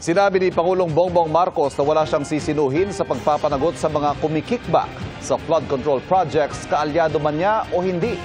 Sinabi ni Pangulong Bongbong Marcos na wala siyang sisinuhin sa pagpapanagot sa mga kumikickback sa flood control projects, kaalyado man niya o hindi.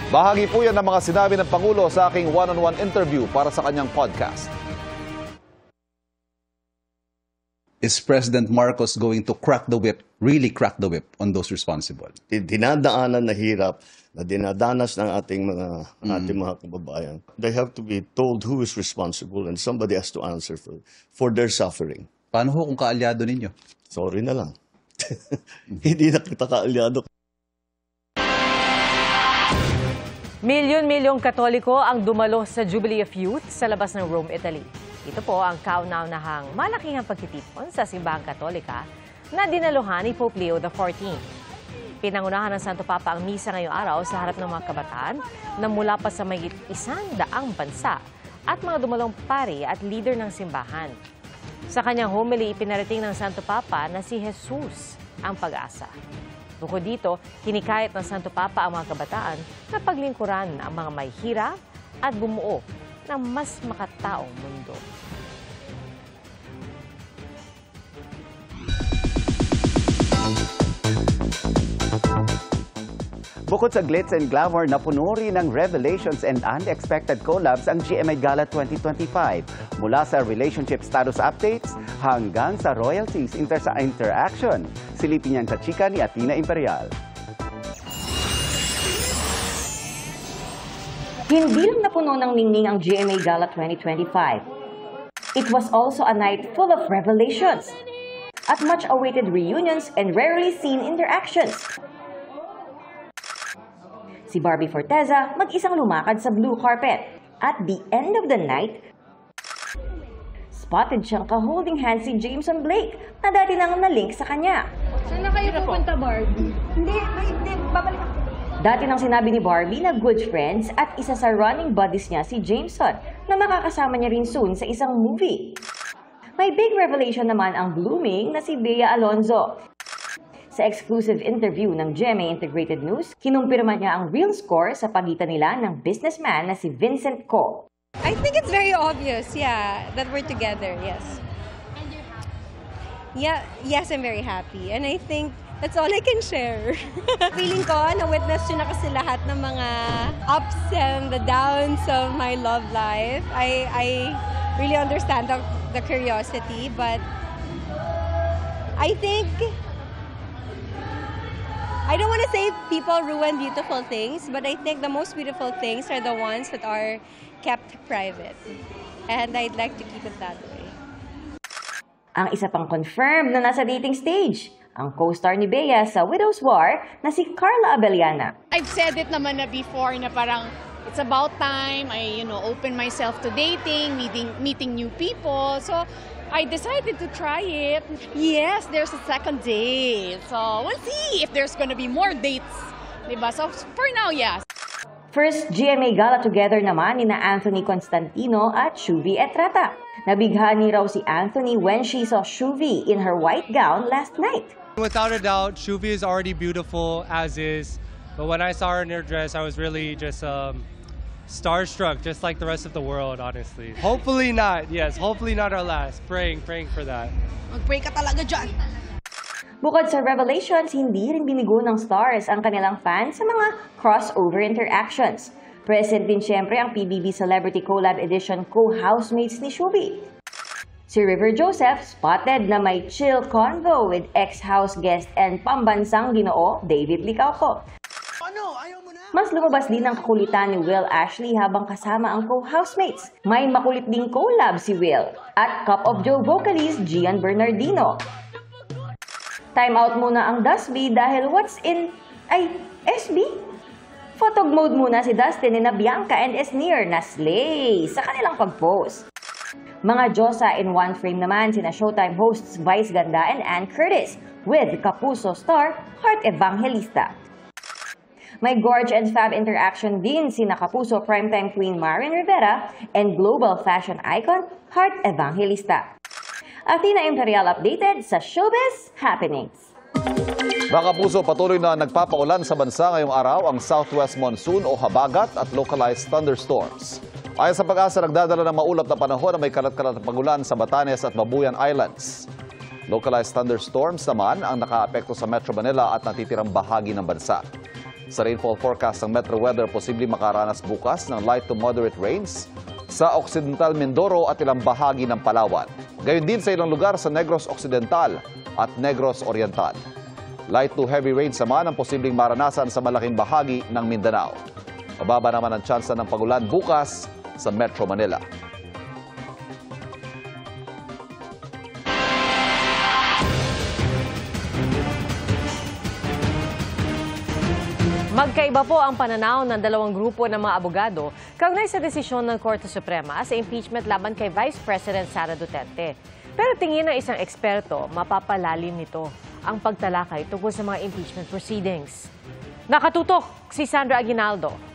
Bahagi po yan ng mga sinabi ng Pangulo sa aking one-on-one interview para sa kanyang podcast. Is President Marcos going to crack the whip, really crack the whip on those responsible? Dinadaanan na hirap na dinadanas ng ating mga kababayan. They have to be told who is responsible and somebody has to answer for their suffering. Paano ho kung kaalyado ninyo? Sorry na lang. Hindi na kita kaalyado. Milyon-milyong Katoliko ang dumalo sa Jubilee of Youth sa labas ng Rome, Italy. Ito po ang kauna-unahang malakihang pagtitipon sa simbahang Katolika na dinaluhan ni Pope Leo XIV. Pinangunahan ng Santo Papa ang misa ngayong araw sa harap ng mga kabataan na mula pa sa mahigit 100 bansa at mga dumalong pari at leader ng simbahan. Sa kanyang homily, ipinarating ng Santo Papa na si Jesus ang pag-asa. Bukod dito, hinikayat ng Santo Papa ang mga kabataan na paglingkuran ang mga may hirap at bumuo ng mas makataong mundo. Bukod sa glitz and glamour, napuno rin ng revelations and unexpected collabs ang GMA Gala 2025. Mula sa relationship status updates hanggang sa royalties sa interaction. Silipin niyan sa chika ni Athena Imperial. Hindi lang napuno ng ningning ang GMA Gala 2025. It was also a night full of revelations at much-awaited reunions and rarely seen interactions. Si Barbie Forteza mag-isang lumakad sa blue carpet. At the end of the night, spotted siyang ka-holding hands si Jameson Blake na dati nang na-link sa kanya. Saan na kayo pupunta, Barbie? Hindi, babalik ako. Dati nang sinabi ni Barbie na good friends at isa sa running buddies niya si Jameson na makakasama niya rin soon sa isang movie. May big revelation naman ang blooming na si Bea Alonzo. Sa exclusive interview ng GMA Integrated News, kinumpirma niya ang real score sa pagitan nila ng businessman na si Vincent Ko. I think it's very obvious, yeah, that we're together, yes. And you're happy? Yeah, yes, I'm very happy. And I think that's all I can share. Feeling ko, na-witness yun na kasi lahat ng mga ups and the downs of my love life. I really understand the curiosity, but I think I don't want to say people ruin beautiful things, but I think the most beautiful things are the ones that are kept private. And I'd like to keep it that way. Ang isa pang confirmed na nasa dating stage, ang co-star ni Bea sa Widow's War na si Carla Abellana. I've said it naman na before na parang it's about time I open myself to dating, meeting new people. So I decided to try it. Yes, there's a second date. So we'll see if there's gonna be more dates. Diba? So for now, yes. First GMA Gala together naman ni na Anthony Constantino at Shuvi Etrata. Nabighani raw si Anthony when she saw Shuvi in her white gown last night. Without a doubt, Shuvi is already beautiful as is. But when I saw her in her dress, I was really just starstruck, just like the rest of the world, honestly. Hopefully not, yes. Hopefully not our last. Praying for that. Mag-pray ka talaga dyan. Bukod sa revelations, hindi rin binigo ng stars ang kanilang fans sa mga crossover interactions. Present din siyempre ang PBB Celebrity Collab Edition co-housemates ni Shuvi. Si River Joseph spotted na may chill convo with ex-house guest and pambansang ginoo David Licauco. Mas lumabas din ang kakulitan ni Will Ashley habang kasama ang co-housemates. May makulit ding collab si Will at Cup of Joe vocalist Gian Bernardino. Time out muna ang Dusby dahil SB? Photog mode muna si Dustin na Bianca and Esnir na slay sa kanilang pag-post. Mga Diyosa in one frame naman sina Showtime hosts Vice Ganda and Ann Curtis with Kapuso star Heart Evangelista. May Gorge and Fab interaction din sina Kapuso primetime queen Marian Rivera and global fashion icon Heart Evangelista. Athena Imperial updated sa Showbiz Happenings. Mga kapuso, patuloy na nagpapaulan sa bansa ngayong araw ang southwest monsoon o habagat at localized thunderstorms. Ayon sa Pag-asa, nagdadala ng maulap na panahon na may kalat-kalat na pagulan sa Batanes at Mabuyan Islands. Localized thunderstorms naman ang nakaapekto sa Metro Manila at natitirang bahagi ng bansa. Sa rainfall forecast ng Metro Weather, posibleng makaranas bukas ng light to moderate rains sa Occidental Mindoro at ilang bahagi ng Palawan. Gayon din sa ilang lugar sa Negros Occidental at Negros Oriental. Light to heavy rains naman ang posibleng maranasan sa malaking bahagi ng Mindanao. Mababa naman ang tsansa ng pagulan bukas sa Metro Manila. Magkaiba po ang pananaw ng dalawang grupo ng mga abogado kaugnay sa desisyon ng Korte Suprema sa impeachment laban kay Vice President Sara Duterte. Pero tingin ng isang eksperto, mapapalalim nito ang pagtalakay tungkol sa mga impeachment proceedings. Nakatutok si Sandra Aguinaldo.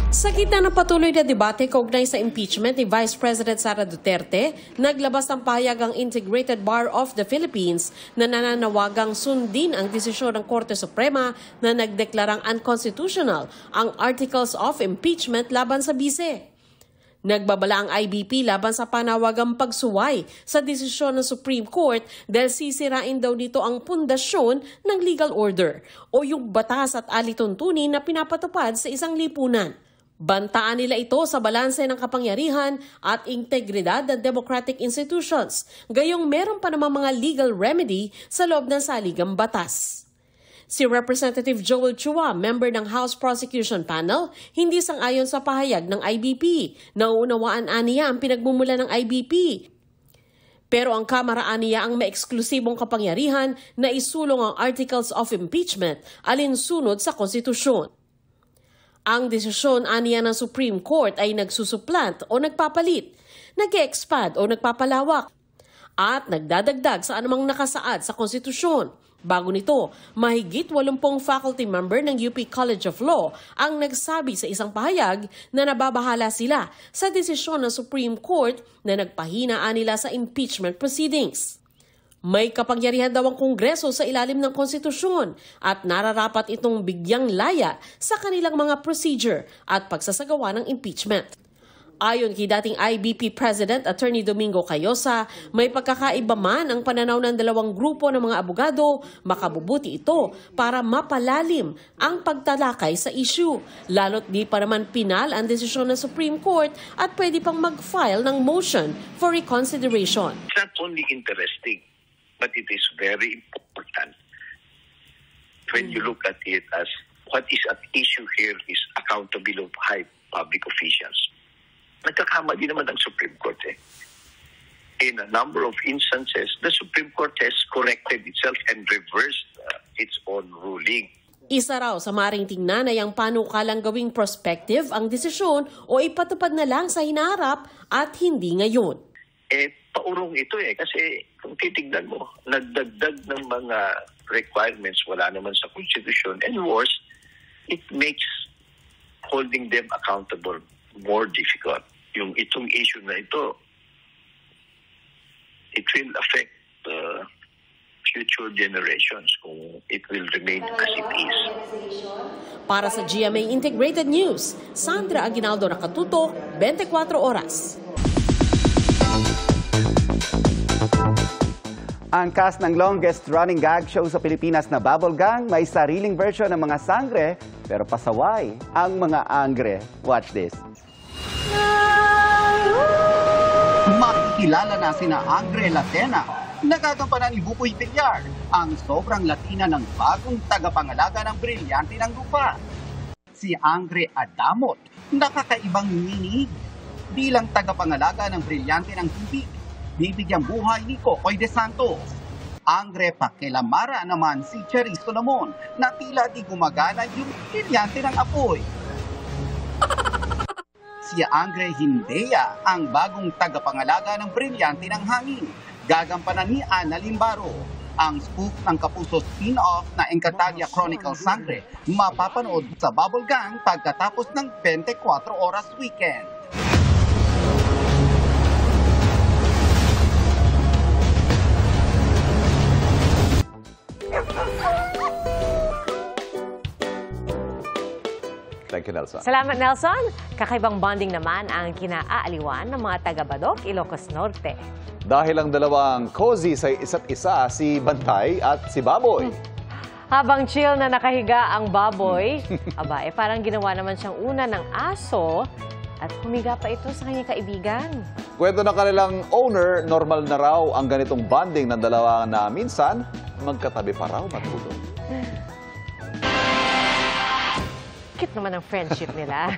Sa gitna ng patuloy na debate kaugnay sa impeachment ni Vice President Sara Duterte, naglabas ng pahayag ang Integrated Bar of the Philippines na nananawagang sundin ang desisyon ng Korte Suprema na nagdeklarang unconstitutional ang Articles of Impeachment laban sa bise. Nagbabala ang IBP laban sa panawagang pagsuway sa desisyon ng Supreme Court dahil sisirain daw nito ang pundasyon ng legal order o yung batas at alituntunin na pinapatupad sa isang lipunan. Bantaan nila ito sa balanse ng kapangyarihan at integridad ng democratic institutions, gayong meron pa namang mga legal remedy sa loob ng saligang batas. Si Representative Joel Chua, member ng House Prosecution Panel, hindi sang-ayon sa pahayag ng IBP. Nauunawaan aniya ang pinagmumula ng IBP. Pero ang Kamara aniya ang may eksklusibong kapangyarihan na isulong ang Articles of Impeachment alinsunod sa konstitusyon. Ang desisyon aniya ng Supreme Court ay nagsusuplant o nagpapalit, nag-expand o nagpapalawak, at nagdadagdag sa anumang nakasaad sa konstitusyon. Bago nito, mahigit 80 faculty member ng UP College of Law ang nagsabi sa isang pahayag na nababahala sila sa desisyon ng Supreme Court na nagpahinaan nila sa impeachment proceedings. May kapangyarihan daw ang Kongreso sa ilalim ng konstitusyon at nararapat itong bigyang laya sa kanilang mga procedure at pagsasagawa ng impeachment. Ayon kay dating IBP President Attorney Domingo Cayosa, may pagkakaiba man ang pananaw ng dalawang grupo ng mga abogado, makabubuti ito para mapalalim ang pagtalakay sa issue. Lalo't di pa naman pinal ang desisyon ng Supreme Court at pwede pang mag-file ng motion for reconsideration. It's not only interesting, but it is very important when you look at it as what is at issue here is accountability of high public officials. Nagkakamali naman ang Supreme Court. In a number of instances, the Supreme Court has corrected itself and reversed its own ruling. Isa raw sa maring tingnan ay ang panukalang gawing prospective ang desisyon o ipatupad na lang sa hinaharap at hindi ngayon. Paurong ito kasi kung titignan mo, nagdagdag ng mga requirements wala naman sa Constitution, and worse, it makes holding them accountable more difficult. Yung itong issue na ito, it will affect future generations kung it will remain as it is. Para sa GMA Integrated News, Sandra Aguinaldo, nakatutok, 24 oras. Ang cast ng longest-running gag show sa Pilipinas na Bubble Gang may sariling version ng mga sangre pero pasaway ang mga angre. Watch this. Makikilala na sina Angre Latena, nagagampanan ni Buboy Villar, ang sobrang Latina ng bagong tagapangalaga ng brilyante ng lupa. Si Angre Adamot, nakakaibang ninig bilang tagapangalaga ng brilyante ng tubig. Bibigyang buhay ni Kokoy de Santos. Angre Pakelamara naman si Cherie Solomon na tila di gumagana yung brilyante ng apoy. Si Angre Hindea ang bagong tagapangalaga ng brilyante ng hangin. Gagampanan ni Ana Limbaro. Ang spoof ng Kapuso spin-off na Encantadia Chronicles Sangre mapapanood sa Bubble Gang pagkatapos ng 24 oras weekend. Thank you, Nelson. Salamat, Nelson. Kakaibang bonding naman ang kinaaaliwan ng mga taga-Badok, Ilocos Norte. Dahil ang dalawang cozy sa isa't isa, si Bantay at si Baboy. Habang chill na nakahiga ang baboy, parang ginawa naman siyang una ng aso at humiga pa ito sa kanyang kaibigan. Kwento ng kanilang owner, normal na raw ang ganitong bonding ng dalawa na minsan magkatabi pa raw matulog. Cute naman ang friendship nila.